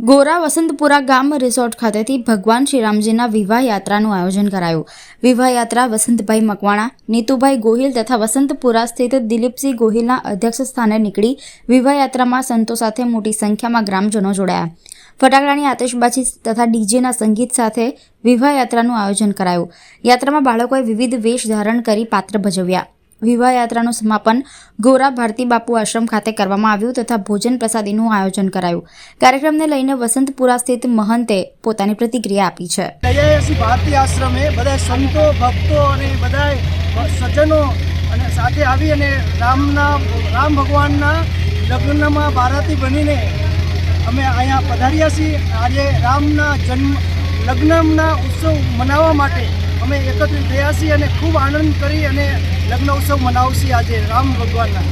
ગોરા વસંતપુરા ગામ રિસોર્ટ ખાતેથી ભગવાન શ્રીરામજીના વિવાહ યાત્રાનું આયોજન કરાયું। વિવાહ યાત્રા વસંતભાઈ મકવાણા, નીતુભાઈ ગોહિલ તથા વસંતપુરા સ્થિત દિલીપસિંહ ગોહિલના અધ્યક્ષ સ્થાને નીકળી વિવાહ યાત્રામાં સંતો સાથે મોટી સંખ્યામાં ગ્રામજનો જોડાયા। ફટાકડાની આતશબાજી તથા ડીજેના સંગીત સાથે વિવાહ યાત્રાનું આયોજન કરાયું। યાત્રામાં બાળકોએ વિવિધ વેશ ધારણ કરી પાત્ર ભજવ્યા। વિવાહ યાત્રાનું સમાપન ગોરા ભારતી બાપુ આશ્રમ ખાતે કરવામાં આવ્યું તથા ભોજન પ્રસાદીનું આયોજન કરાયું। કાર્યક્રમને લઈને વસંતપુરા સ્થિત મહંતે પોતાની પ્રતિક્રિયા આપી છે। ભારતી આશ્રમે બધા સંતો ભક્તો અને બધા સજ્જનો અને સાથે આવી અને રામ ભગવાનના લગ્નમાં બારાતી બનીને અમે અહીંયા પધાર્યા છીએ। આજે રામના લગ્નના ઉત્સવ મનાવવા માટે અમે એકત્રિત થયા છીએ અને ખૂબ આનંદ કરી અને લગ્ન ઉત્સવ મનાવશે આજે રામ ભગવાનના।